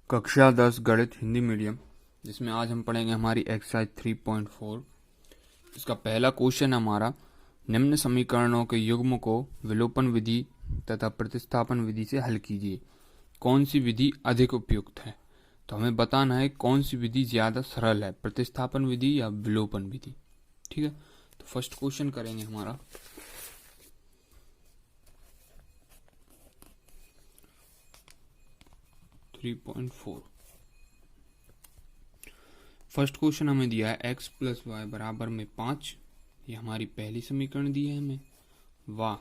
कक्षा 10 गणित हिंदी मीडियम, जिसमें आज हम पढ़ेंगे हमारी एक्सरसाइज 3.4। इसका पहला क्वेश्चन हमारा, निम्न समीकरणों के युग्म को विलोपन विधि तथा प्रतिस्थापन विधि से हल कीजिए। कौन सी विधि अधिक उपयुक्त है? तो हमें बताना है कौन सी विधि ज़्यादा सरल है, प्रतिस्थापन विधि या विलोपन विधि। ठीक है, तो फर्स्ट क्वेश्चन करेंगे हमारा। फर्स्ट क्वेश्चन हमें दिया है x प्लस वाई बराबर में 5। ये हमारी पहली समीकरण दी है हमें। वाह,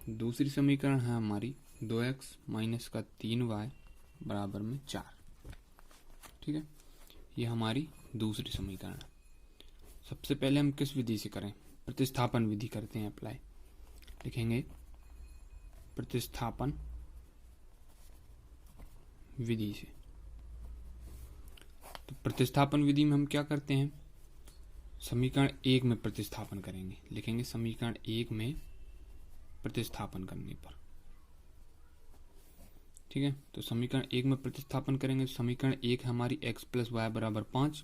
दूसरी समीकरण है हमारी 2x माइनस का 3y बराबर में 4। ठीक है, ये हमारी दूसरी समीकरण है। सबसे पहले हम किस विधि से करें? प्रतिस्थापन विधि करते हैं अप्लाई। लिखेंगे प्रतिस्थापन विधि से। तो प्रतिस्थापन विधि में हम क्या करते हैं? समीकरण 1 में प्रतिस्थापन करेंगे। लिखेंगे समीकरण 1 में प्रतिस्थापन करने पर। ठीक है, तो समीकरण 1 में प्रतिस्थापन करेंगे। समीकरण 1 है हमारी x प्लस वाई बराबर 5।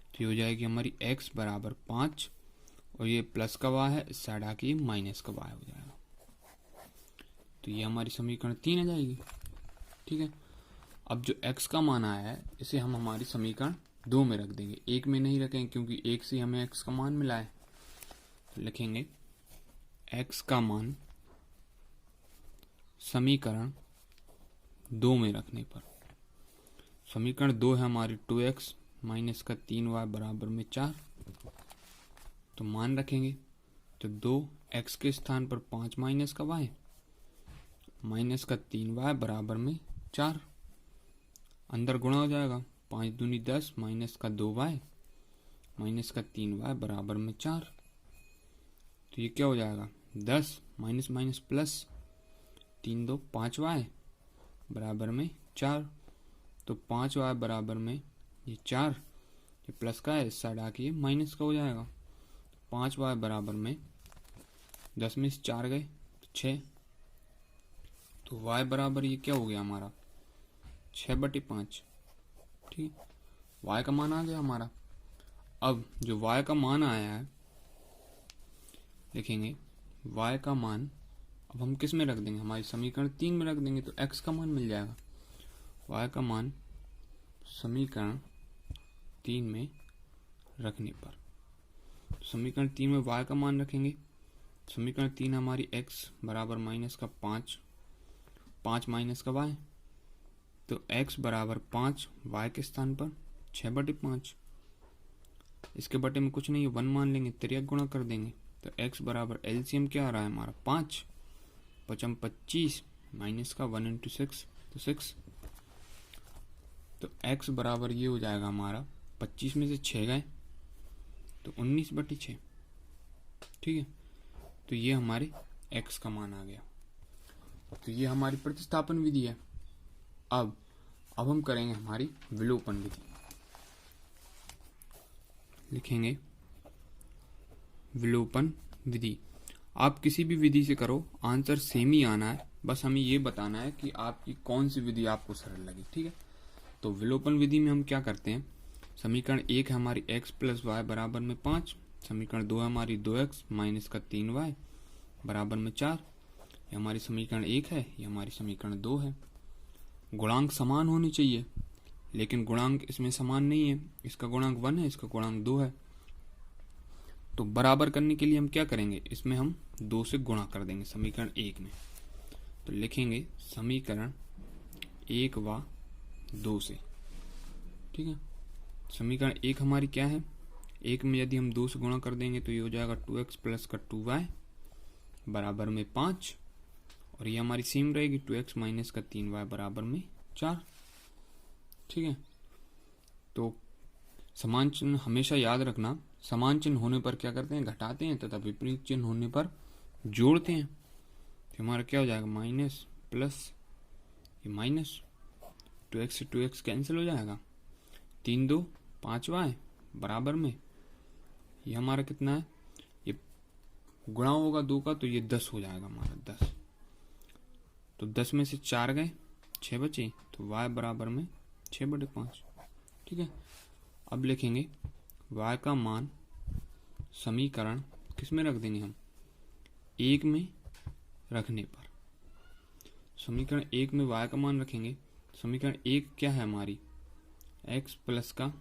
तो ये हो जाएगी हमारी x बराबर 5 और ये प्लस का y है, इस साइड आके माइनस का y हो जाएगा। तो ये हमारी समीकरण 3 आ जाएगी। ठीक है, अब जो x का मान आया है इसे हम हमारी समीकरण 2 में रख देंगे, 1 में नहीं रखेंगे क्योंकि 1 से हमें x का मान मिला है। तो लिखेंगे x का मान समीकरण 2 में रखने पर। समीकरण 2 है हमारी 2x माइनस का 3y बराबर में 4। तो मान रखेंगे तो 2x के स्थान पर 5 माइनस का y माइनस का 3y बराबर में 4। अंदर गुणा हो जाएगा, 5 दूनी 10 माइनस का 2y माइनस का 3y बराबर में 4। तो ये क्या हो जाएगा? 10 माइनस माइनस प्लस, 3 2 5y बराबर में 4। तो 5y बराबर में ये 4, ये प्लस का है, इस साइड आके ये माइनस का हो जाएगा। 5y बराबर में 10 में से 4 गए तो 6। तो y बराबर ये क्या हो गया हमारा? 6/5। ठीक, y का मान आ गया हमारा। अब जो y का मान आया है, लिखेंगे y का मान अब हम किस में रख देंगे? हमारी समीकरण 3 में रख देंगे, तो x का मान मिल जाएगा। y का मान समीकरण 3 में रखने पर, समीकरण 3 में y का मान रखेंगे। समीकरण 3 हमारी x बराबर माइनस का 5 माइनस का y। तो x बराबर 5, y के स्थान पर 6/5। इसके बटे में कुछ नहीं है, 1 मान लेंगे, तिर्यक गुणा कर देंगे। तो x बराबर एलसीएम क्या आ रहा है हमारा? 5 5 25 माइनस का 1 इंटू 6 तो 6। तो x बराबर ये हो जाएगा हमारा, 25 में से 6 गए तो 19/6। ठीक है, तो ये हमारे x का मान आ गया। तो ये हमारी प्रतिस्थापन विधि है। अब हम करेंगे हमारी विलोपन विधि। लिखेंगे विलोपन विधि। आप किसी भी विधि से करो, आंसर सेम ही आना है, बस हमें ये बताना है कि आपकी कौन सी विधि आपको सरल लगी। ठीक है, तो विलोपन विधि में हम क्या करते हैं? समीकरण 1 है हमारी x प्लस वाई बराबर में 5। समीकरण 2 है हमारी 2x माइनस का 3y बराबर में 4। ये हमारी समीकरण 1 है, ये हमारी समीकरण 2 है। गुणांक समान होनी चाहिए, लेकिन गुणांक इसमें समान नहीं है। इसका गुणांक 1 है, इसका गुणांक 2 है। तो बराबर करने के लिए हम क्या करेंगे? इसमें हम 2 से गुणा कर देंगे समीकरण 1 में। तो लिखेंगे समीकरण 1 व 2 से। ठीक है, समीकरण 1 हमारी क्या है? 1 में यदि हम 2 से गुणा कर देंगे तो ये हो जाएगा 2x प्लस का 2y बराबर में 5। और ये हमारी सेम रहेगी 2x माइनस का 3y बराबर में 4। ठीक है, तो समान चिन्ह हमेशा याद रखना। समान चिन्ह होने पर क्या करते हैं? घटाते हैं, तथा विपरीत चिन्ह होने पर जोड़ते हैं। तो हमारा क्या हो जाएगा? माइनस प्लस ये माइनस, 2x से 2x कैंसिल हो जाएगा, 3 2 5y बराबर में ये हमारा कितना है? ये गुणा होगा 2 का, तो ये 10 हो जाएगा हमारा 10। तो 10 में से 4 गए, 6 बचे, तो y बराबर में 6/5। ठीक है, अब लिखेंगे y का मान समीकरण किस में रख देंगे हम, 1 में रखने पर। समीकरण 1 में y का मान रखेंगे। समीकरण 1 क्या है हमारी, x प्लस का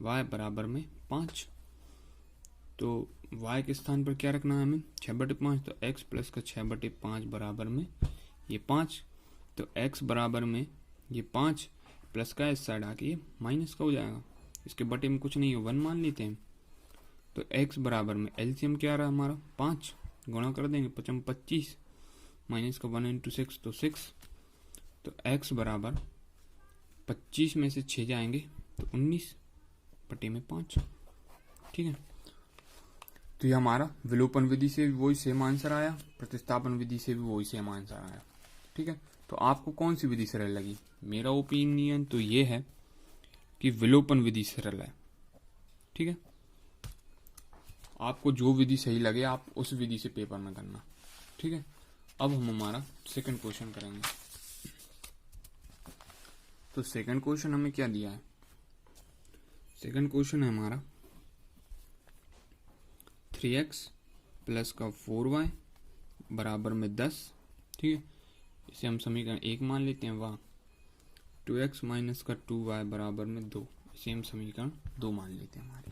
y बराबर में 5। तो y के स्थान पर क्या रखना है हमें, 6/5। तो x प्लस का 6/5 बराबर में ये 5। तो x बराबर में ये 5 प्लस का इस साइड आके ये माइनस का हो जाएगा। इसके बटे में कुछ नहीं है, 1 मान लेते हैं। तो x बराबर में एलसीएम क्या रहा हमारा, 5 गुणा कर देंगे, 5 25 माइनस का 1 इंटू 6 तो 6। तो x बराबर 25 में से 6 जाएंगे तो 19/5। ठीक है, तो ये हमारा विलोपन विधि से भी वही सेम आंसर आया, प्रतिस्थापन विधि से भी वही सेम आंसर आया। ठीक है, तो आपको कौन सी विधि सरल लगी? मेरा ओपिनियन तो ये है कि विलोपन विधि सरल है। ठीक है, आपको जो विधि सही लगे आप उस विधि से पेपर में करना। ठीक है, अब हम हमारा सेकंड क्वेश्चन करेंगे। तो सेकंड क्वेश्चन हमें क्या दिया है, सेकंड क्वेश्चन है हमारा 3x प्लस का 4y बराबर में 10। ठीक है, इसे हम समीकरण 1 मान लेते हैं। वाह, 2x माइनस का 2y बराबर में 2, इसे हम समीकरण 2 मान लेते हैं हमारी।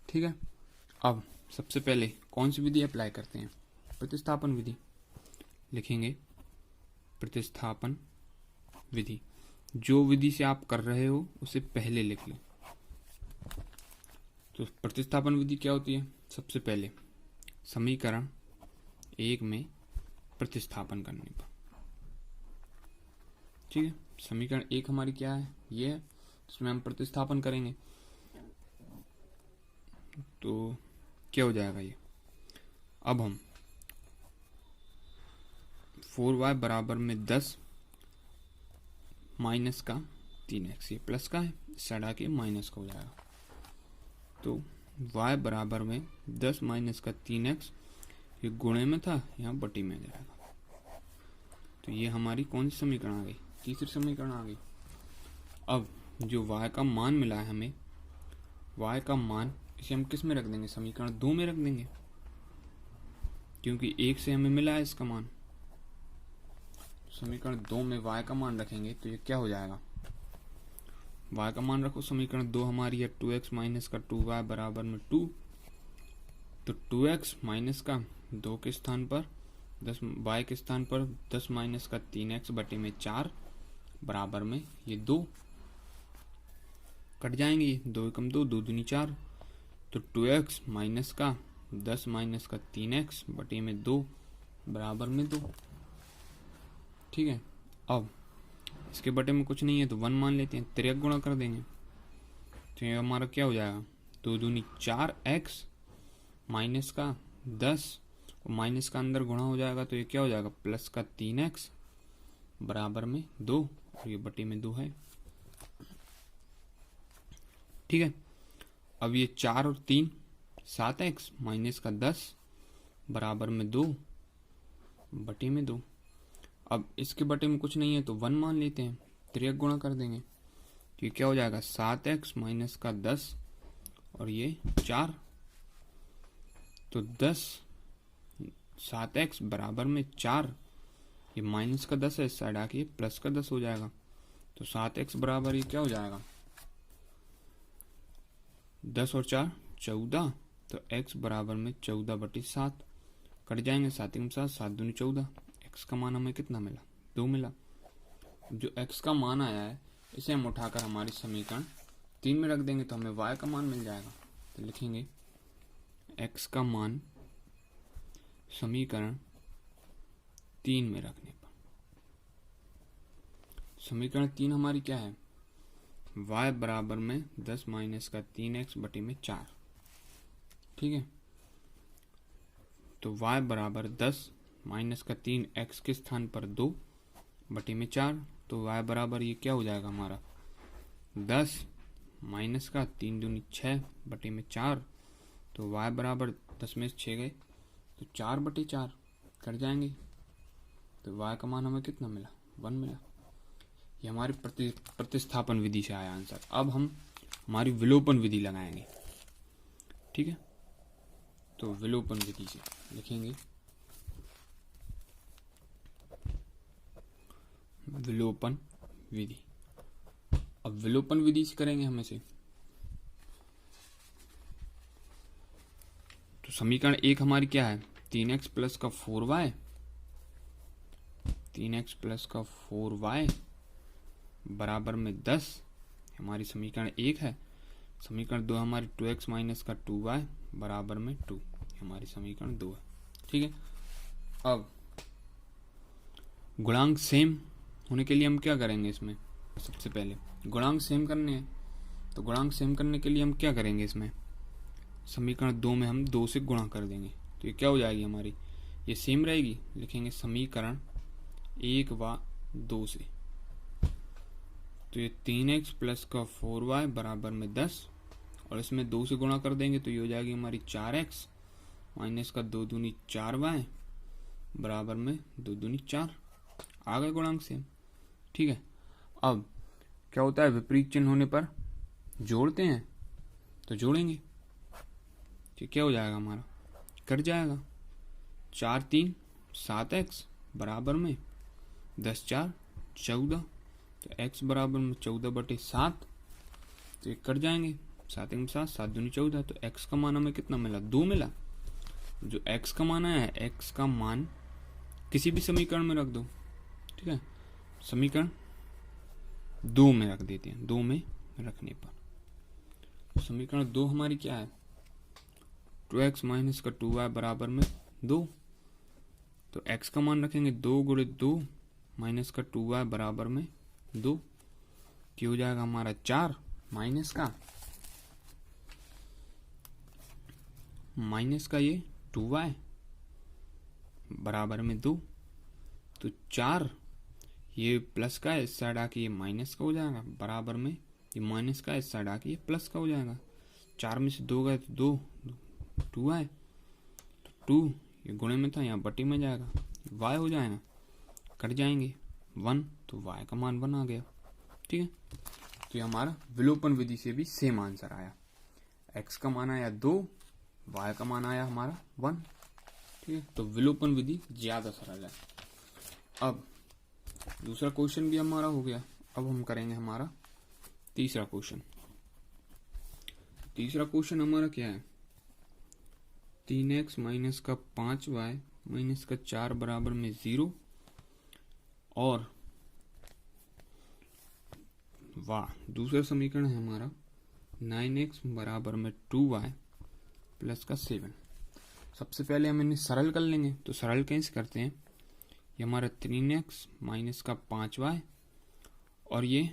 ठीक है, अब सबसे पहले कौन सी विधि अप्लाई करते हैं, प्रतिस्थापन विधि। लिखेंगे प्रतिस्थापन विधि, जो विधि से आप कर रहे हो उसे पहले लिख लें। तो प्रतिस्थापन विधि क्या होती है, सबसे पहले समीकरण 1 में प्रतिस्थापन करने पर। ठीक है, समीकरण 1 हमारी क्या है, ये है, इसमें हम प्रतिस्थापन करेंगे तो क्या हो जाएगा ये। अब हम 4y बराबर में 10 माइनस का 3x, ये प्लस का है, इस साइड आके माइनस का हो जाएगा। तो y बराबर में 10 माइनस का 3x, ये गुणे में था, यहाँ बटी में जाएगा। तो ये हमारी कौन सी समीकरण आ गई, तीसरी समीकरण आ गई। अब जो y का मान मिला है हमें, y का मान इसे हम किस में रख देंगे, समीकरण 2 में रख देंगे, क्योंकि 1 से हमें मिला है इसका मान। समीकरण 2 में y का मान रखेंगे तो ये क्या हो जाएगा, y का मान रखो, समीकरण 2 हमारी है 2x माइनस का 2y बराबर में 2। तो 2x माइनस का 2 के स्थान पर 10, y के स्थान पर 10 माइनस का 3x बटे में 4 बराबर में ये 2 कट जाएंगे, 2 एकम 2, 2 दूनी 4। तो 2x माइनस का 10 माइनस का 3x बटे में 2 बराबर में 2। ठीक है, अब इसके बटे में कुछ नहीं है तो 1 मान लेते हैं, 3 गुणा कर देंगे तो ये हमारा क्या हो जाएगा, 2 दूनी 4x माइनस का 10 और माइनस का अंदर गुणा हो जाएगा तो ये क्या हो जाएगा, प्लस का 3x बराबर में 2 और ये बटे में 2 है। ठीक है, अब ये 4 और 3 7x माइनस का 10 बराबर में 2 बटे में 2। अब इसके बटे में कुछ नहीं है तो 1 मान लेते हैं, 3 गुणा कर देंगे तो ये क्या हो जाएगा, 7x माइनस का 10 और ये 4। तो 10 7x बराबर में 4, ये माइनस का 10 है, इस साइड आके प्लस का 10 हो जाएगा। तो 7x बराबर ये क्या हो जाएगा, 10 और 4 14। तो x बराबर में 14/7 कट जाएंगे, 7 के 7, 7 दूनी 14। x का मान हमें कितना मिला, 2 मिला। जो x का मान आया है इसे हम उठाकर हमारी समीकरण 3 में रख देंगे तो हमें y का मान मिल जाएगा। तो लिखेंगे x का मान समीकरण 3 में रखने पर। समीकरण 3 हमारी क्या है, y बराबर में 10 माइनस का 3x बटे में 4। ठीक है, तो y बराबर 10 माइनस का 3x के स्थान पर 2 बटे में 4। तो y बराबर ये क्या हो जाएगा हमारा, 10 माइनस का 3 दूनी 6 बटे में 4। तो y बराबर 10 में 6 गए तो 4/4 कट जाएंगे। तो y का मान हमें कितना मिला, 1 मिला। ये हमारी प्रतिस्थापन विधि से आया आंसर। अब हम हमारी विलोपन विधि लगाएंगे, ठीक है। तो विलोपन विधि से लिखेंगे विलोपन विधि। अब विलोपन विधि से करेंगे हम इसे। तो समीकरण 1 हमारी क्या है, 3x प्लस का 4y, 3x प्लस का 4y बराबर में 10 हमारी समीकरण 1 है। समीकरण 2 हमारी 2x माइनस का 2y बराबर में 2 हमारी समीकरण 2 है, ठीक है। अब गुणांक सेम होने के लिए हम क्या करेंगे, इसमें सबसे पहले गुणांक सेम करने हैं। तो गुणांक सेम करने के लिए हम क्या करेंगे, इसमें समीकरण 2 में हम 2 से गुणा कर देंगे। तो ये क्या हो जाएगी हमारी, ये सेम रहेगी। लिखेंगे समीकरण 1 व 2 से। तो ये 3x प्लस का 4y बराबर में 10 और इसमें 2 से गुणा कर देंगे तो ये हो जाएगी हमारी 4x माइनस का 2 दूनी 4y बराबर में 2 दूनी 4। आ गए गुणांक सेम, ठीक है। अब क्या होता है, विपरीत चिन्ह होने पर जोड़ते हैं। तो जोड़ेंगे तो क्या हो जाएगा हमारा, कट जाएगा। 4 3 7x बराबर में 10 4 14। तो x बराबर में 14/7। तो ये कट जाएंगे, 7 में 7 7 दूनी 14। तो x का मान हमें कितना मिला, 2 मिला। जो x का मान आया है, x का मान किसी भी समीकरण में रख दो, ठीक है। समीकरण 2 में रख देते हैं। 2 में रखने पर समीकरण 2 हमारी क्या है, 2x माइनस का 2y बराबर में 2। तो x का मान रखेंगे 2 गुणे 2 माइनस का 2y बराबर में 2। क्या हो जाएगा हमारा 4 माइनस का ये 2y बराबर में 2। तो 4 ये प्लस का इस साइड आके ये माइनस का हो जाएगा, बराबर में ये माइनस का इस साइड आके ये प्लस का हो जाएगा। 4 में से 2 गए तो 2 2 आए, तो 2 ये गुणे में था, यहाँ बटे में जाएगा, y हो जाएगा, कट जाएंगे 1। तो y का मान 1 आ गया, ठीक है। तो ये हमारा विलोपन विधि से भी सेम आंसर आया। x का मान आया 2, y का मान आया हमारा 1, ठीक है। तो विलोपन विधि ज्यादा सरल है। अब दूसरा क्वेश्चन भी हमारा हो गया। अब हम करेंगे हमारा तीसरा क्वेश्चन। तीसरा क्वेश्चन हमारा क्या है, 3x माइनस का 5y माइनस का 4 बराबर में 0 और दूसरा समीकरण है हमारा 9x बराबर में 2y प्लस का 7। सबसे पहले हम इन्हें सरल कर लेंगे। तो सरल कैसे करते हैं, ये हमारा 3x माइनस का 5y और ये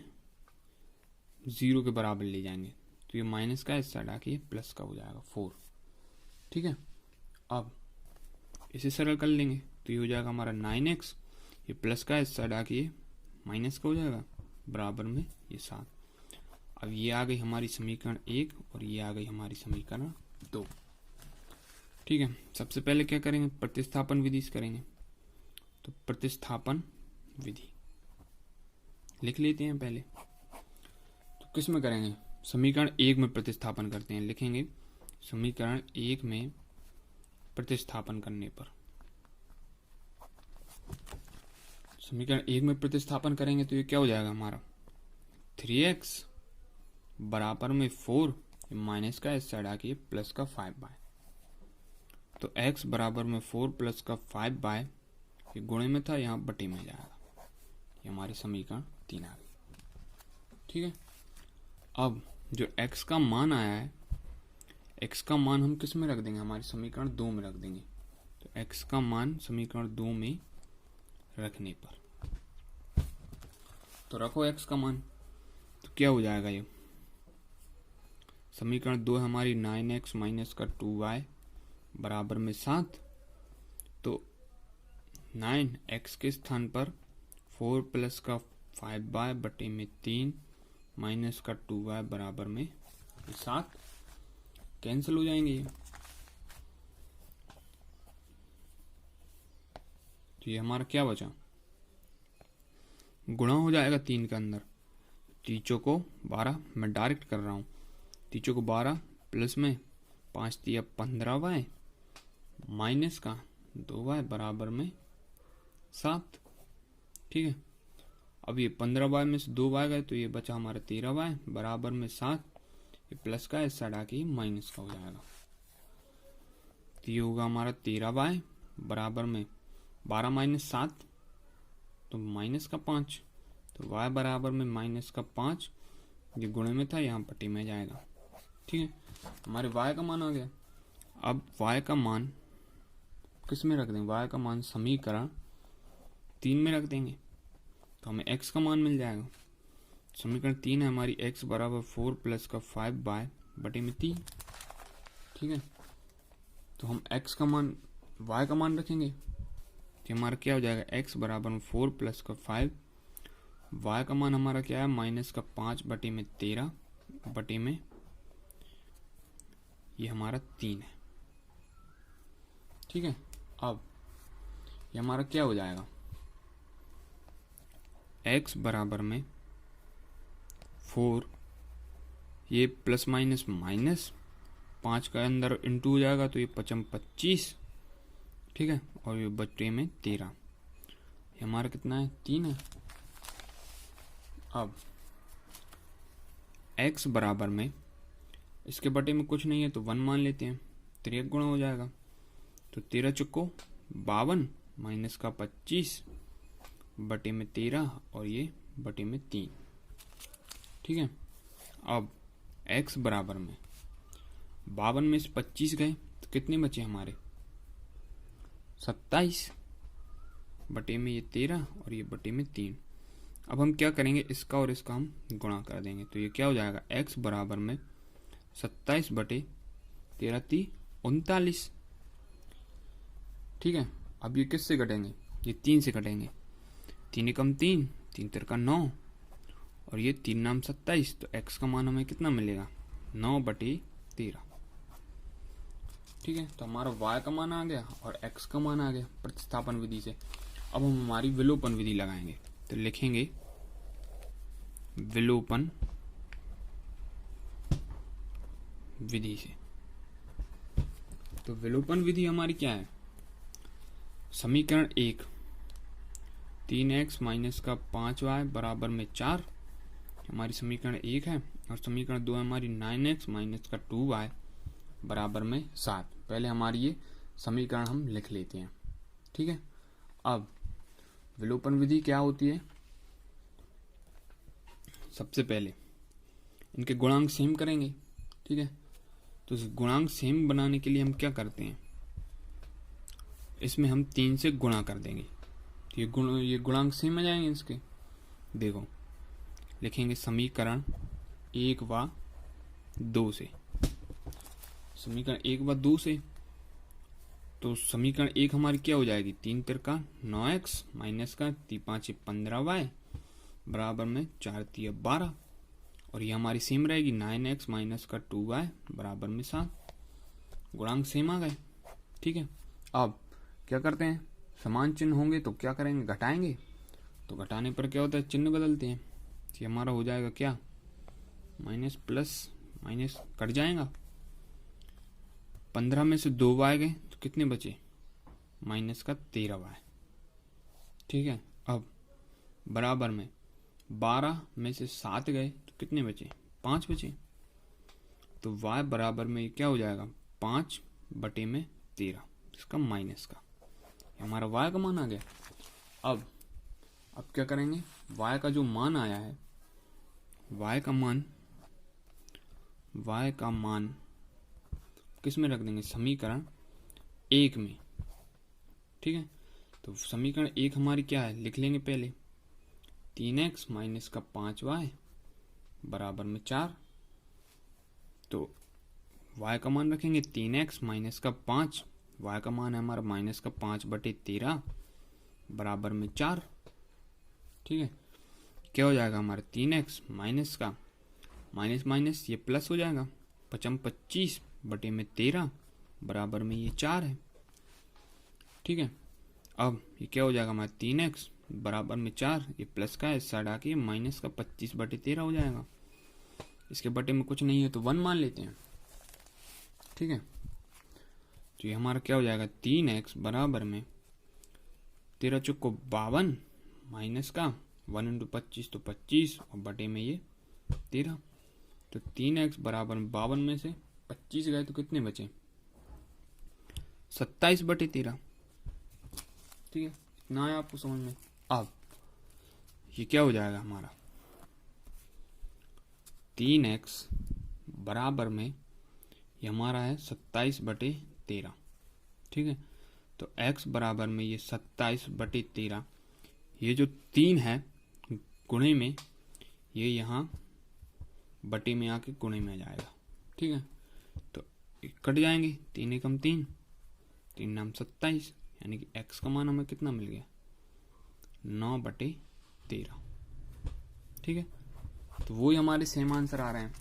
0 के बराबर ले जाएंगे। तो ये माइनस का इस साइड आके प्लस का हो जाएगा 4, ठीक है। अब इसे सरल कर लेंगे तो ये हो जाएगा हमारा 9x, ये प्लस का इस साइड आके माइनस का हो जाएगा, बराबर में ये 7। अब ये आ गई हमारी समीकरण 1 और ये आ गई हमारी समीकरण 2, ठीक है। सबसे पहले क्या करेंगे, प्रतिस्थापन विधि से करेंगे। तो प्रतिस्थापन विधि लिख लेते हैं पहले। तो किस में करेंगे, समीकरण 1 में प्रतिस्थापन करते हैं। लिखेंगे समीकरण 1 में प्रतिस्थापन करने पर, समीकरण 1 में प्रतिस्थापन करेंगे तो ये क्या हो जाएगा हमारा, 3x बराबर में 4 माइनस का इस साइड आके प्लस का 5y। तो x बराबर में 4 प्लस का 5y, ये गुणे में था, यहाँ बटे में जाएगा। ये हमारी समीकरण 3 आ गई, ठीक है। अब जो x का मान आया है, x का मान हम किस में रख देंगे, हमारी समीकरण 2 में रख देंगे। तो x का मान समीकरण 2 में रखने पर, तो रखो x का मान, तो क्या हो जाएगा, ये समीकरण 2 हमारी 9x माइनस का 2y बराबर में 7। तो 9x के स्थान पर 4 प्लस का 5y बटे में 3 माइनस का 2y बराबर में 7 कैंसिल हो जाएंगे। तो ये हमारा क्या बचा, गुणा हो जाएगा 3 के अंदर, तीचों को 12, मैं डायरेक्ट कर रहा हूँ, तीचों को 12 प्लस में 5 तिया 15y माइनस का 2y बराबर में 7। ठीक है, अब ये 15y में से 2y गए तो ये बचा हमारा 13y बराबर में 7। ये प्लस का इस साइड आके माइनस का हो जाएगा, तो ये होगा हमारा 13y बराबर में 12 माइनस 7 तो माइनस का 5, तो y बराबर में माइनस का 5, ये गुणे में था यहाँ पट्टी में जाएगा। ठीक है, हमारे y का मान आ गया। अब y का मान किस में रख देंगे, y का मान समीकरण 3 में रख देंगे तो हमें x का मान मिल जाएगा। समीकरण 3 है हमारी, x बराबर 4 प्लस का 5y बटे में 3। ठीक है, तो हम x का मान y का मान रखेंगे तो हमारा क्या हो जाएगा, x बराबर में 4 प्लस का 5, y का मान हमारा क्या है माइनस का 5 बटे में 13 बटे में ये हमारा 3 है। ठीक है, अब ये हमारा क्या हो जाएगा, x बराबर में 4, ये प्लस माइनस माइनस 5 का अंदर इंटू हो जाएगा तो ये 5 25। ठीक है, और ये बटे में 13, ये हमारा कितना है 3 है। अब x बराबर में इसके बटे में कुछ नहीं है तो 1 मान लेते हैं, 3 गुणा हो जाएगा तो 13 चुको 52 माइनस का 25 बटे में 13 और ये बटे में 3। ठीक है, अब x बराबर में 52 में से 25 गए तो कितने बचे हमारे 27 बटे में ये 13 और ये बटे में 3। अब हम क्या करेंगे, इसका और इसका हम गुणा कर देंगे तो ये क्या हो जाएगा, x बराबर में 27 बटे 13 × 39। ठीक है, अब ये किससे घटेंगे, ये 3 से घटेंगे, 3 कम 3, 3 तिरका 9 और ये 3 नाम 27, तो x का मान हमें कितना मिलेगा 9 बटे 13। ठीक है, तो हमारा y का मान आ गया और x का मान आ गया प्रतिस्थापन विधि से। अब हम हमारी विलोपन विधि लगाएंगे तो लिखेंगे विलोपन विधि से। तो विलोपन विधि हमारी क्या है, समीकरण 1 3x माइनस का 5y बराबर में 4 हमारी समीकरण 1 है, और समीकरण 2 हमारी 9x माइनस का 2y बराबर में 7। पहले हमारी ये समीकरण हम लिख लेते हैं। ठीक है, अब विलोपन विधि क्या होती है, सबसे पहले इनके गुणांक सेम करेंगे। ठीक है, तो इस गुणांक सेम बनाने के लिए हम क्या करते हैं, इसमें हम 3 से गुणा कर देंगे तो ये गुणांक सेम आ जाएंगे इसके। देखो लिखेंगे समीकरण 1 व 2 से, समीकरण 1 व 2 से, तो समीकरण 1 हमारी क्या हो जाएगी 3 तिरका 9x माइनस का 5 15y बराबर में 4 तिया 12 और ये हमारी सेम रहेगी 9x माइनस का 2y बराबर में 7। गुणांक सेम आ गए। ठीक है, अब क्या करते हैं, समान चिन्ह होंगे तो क्या करेंगे, घटाएंगे, तो घटाने पर क्या होता है चिन्ह बदलते हैं, ये हमारा हो जाएगा क्या माइनस प्लस माइनस कट जाएगा, 15 में से 2y गए तो कितने बचे माइनस का 13y। ठीक है, अब बराबर में 12 में से 7 गए तो कितने बचे 5 बचे, तो y बराबर में क्या हो जाएगा 5 बटे में 13, इसका माइनस का, हमारा y का मान आ गया। अब क्या करेंगे, y का जो मान आया है, y का मान किस में रख देंगे, समीकरण 1 में। ठीक है, तो समीकरण 1 हमारी क्या है, लिख लेंगे पहले 3x माइनस का 5y बराबर में 4, तो y का मान रखेंगे 3x माइनस का 5, y का मान है हमारा माइनस का 5 बटे 13 बराबर में 4। ठीक है, क्या हो जाएगा हमारा 3x माइनस का माइनस माइनस ये प्लस हो जाएगा 5 25 बटे में 13 बराबर में ये 4 है। ठीक है, अब ये क्या हो जाएगा हमारा 3x बराबर में 4, ये प्लस का है, इस साइड आके माइनस का 25/13 हो जाएगा। इसके बटे में कुछ नहीं है तो 1 मान लेते हैं, ठीक है। तो ये हमारा क्या हो जाएगा, 3x बराबर में 13 चौक को 52 माइनस का 1 × 25 तो 25 और बटे में ये 13। तो 3x बराबर में 52 में से 25 गए तो कितने बचे, 27/13, ठीक है। इतना है आपको समझ में। अब ये क्या हो जाएगा हमारा, 3x बराबर में ये हमारा है 27/13, ठीक है। तो x बराबर में ये 27/13, ये जो 3 है गुणे में, ये यहाँ बटे में आके गुणे में आ जाएगा, ठीक है। तो कट जाएंगे, 3 एकम 3, 3 नाम 27, यानी कि x का मान हमें कितना मिल गया, 9/13, ठीक है। तो वही हमारे सेम आंसर आ रहे हैं।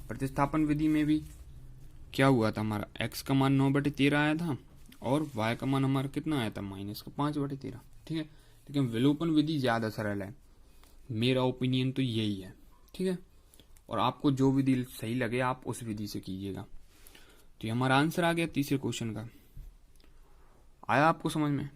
प्रतिस्थापन विधि में भी क्या हुआ था, हमारा x का मान 9/13 आया था और y का मान हमारा कितना आया था, -5/13, ठीक है। लेकिन विलोपन विधि ज़्यादा सरल है, मेरा ओपिनियन तो यही है, ठीक है। और आपको जो विधि सही लगे आप उस विधि से कीजिएगा। तो ये हमारा आंसर आ गया तीसरे क्वेश्चन का। आया आपको समझ में।